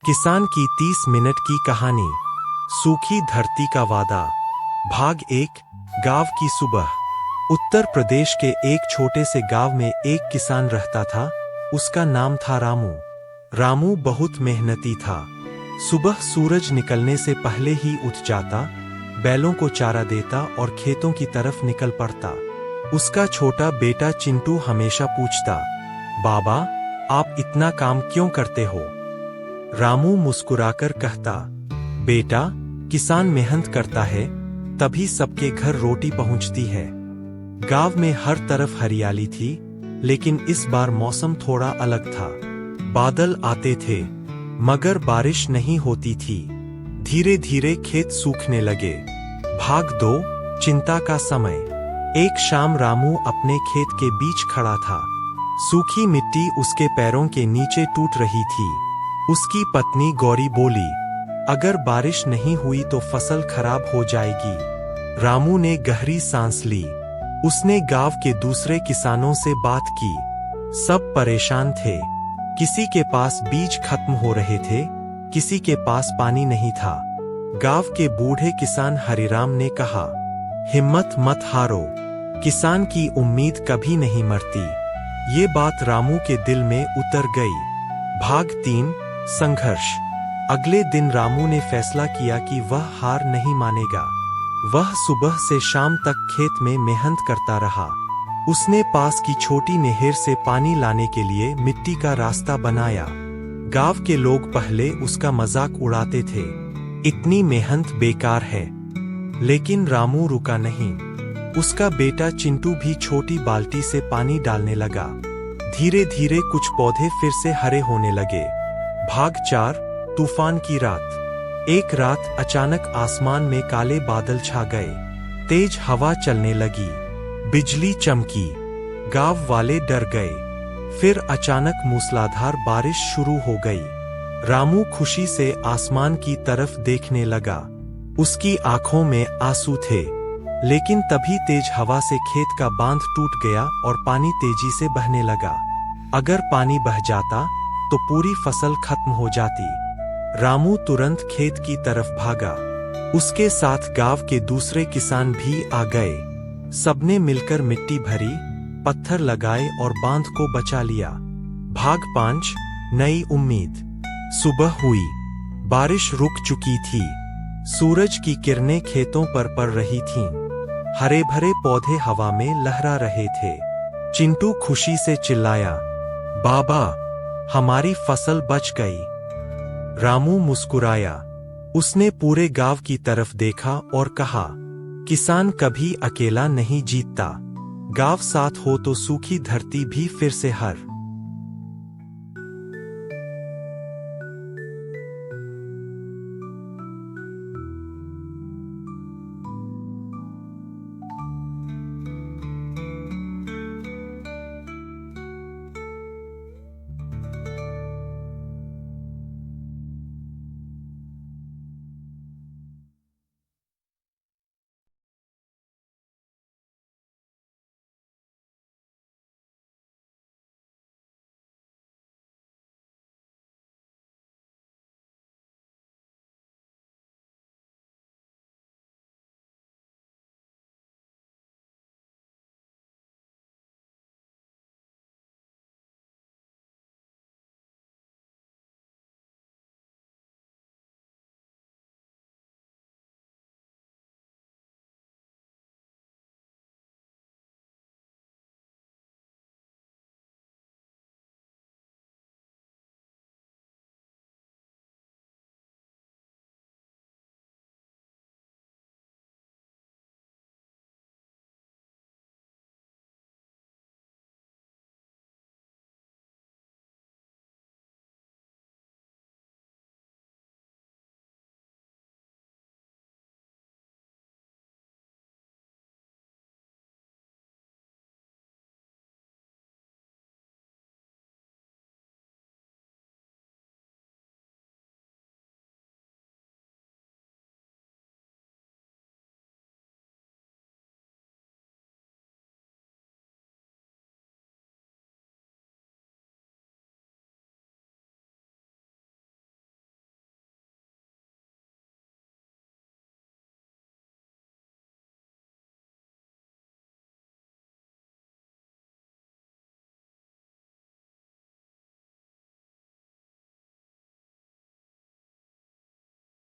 किसान की 30 मिनट की कहानी। सूखी धरती का वादा। भाग 1। गांव की सुबह। उत्तर प्रदेश के एक छोटे से गांव में एक किसान रहता था। उसका नाम था रामू। रामू बहुत मेहनती था। सुबह सूरज निकलने से पहले ही उठ जाता, बैलों को चारा देता और खेतों की तरफ निकल पड़ता। उसका छोटा बेटा चिंटू हमेशा पूछता, बाबा, आप इतना काम क्यों करते हो? रामू मुस्कुराकर कहता, बेटा, किसान मेहनत करता है तभी सबके घर रोटी पहुंचती है। गांव में हर तरफ हरियाली थी, लेकिन इस बार मौसम थोड़ा अलग था। बादल आते थे, मगर बारिश नहीं होती थी। धीरे धीरे खेत सूखने लगे। भाग 2। चिंता का समय। एक शाम रामू अपने खेत के बीच खड़ा था। सूखी मिट्टी उसके पैरों के नीचे टूट रही थी। उसकी पत्नी गौरी बोली, अगर बारिश नहीं हुई तो फसल खराब हो जाएगी। रामू ने गहरी सांस ली। उसने गांव के दूसरे किसानों से बात की। सब परेशान थे। किसी के पास बीज खत्म हो रहे थे, किसी के पास पानी नहीं था। गांव के बूढ़े किसान हरिराम ने कहा, हिम्मत मत हारो, किसान की उम्मीद कभी नहीं मरती। ये बात रामू के दिल में उतर गई। भाग 3। संघर्ष। अगले दिन रामू ने फैसला किया कि वह हार नहीं मानेगा। वह सुबह से शाम तक खेत में मेहनत करता रहा। उसने पास की छोटी नहर से पानी लाने के लिए मिट्टी का रास्ता बनाया। गांव के लोग पहले उसका मजाक उड़ाते थे, इतनी मेहनत बेकार है। लेकिन रामू रुका नहीं। उसका बेटा चिंटू भी छोटी बाल्टी से पानी डालने लगा। धीरे धीरे कुछ पौधे फिर से हरे होने लगे। भाग 4। तूफान की रात। एक रात अचानक आसमान में काले बादल छा गए। तेज हवा चलने लगी। बिजली चमकी। गांव वाले डर गए। फिर अचानक मूसलाधार बारिश शुरू हो गई। रामू खुशी से आसमान की तरफ देखने लगा। उसकी आंखों में आंसू थे। लेकिन तभी तेज हवा से खेत का बांध टूट गया और पानी तेजी से बहने लगा। अगर पानी बह जाता तो पूरी फसल खत्म हो जाती। रामू तुरंत खेत की तरफ भागा। उसके साथ गांव के दूसरे किसान भी आ गए। सबने मिलकर मिट्टी भरी, पत्थर लगाए और बांध को बचा लिया। भाग 5। नई उम्मीद। सुबह हुई। बारिश रुक चुकी थी। सूरज की किरणें खेतों पर पड़ रही थीं। हरे भरे पौधे हवा में लहरा रहे थे। चिंटू खुशी से चिल्लाया, बाबा, हमारी फसल बच गई। रामू मुस्कुराया। उसने पूरे गांव की तरफ देखा और कहा, किसान कभी अकेला नहीं जीतता। गांव साथ हो तो सूखी धरती भी फिर से हर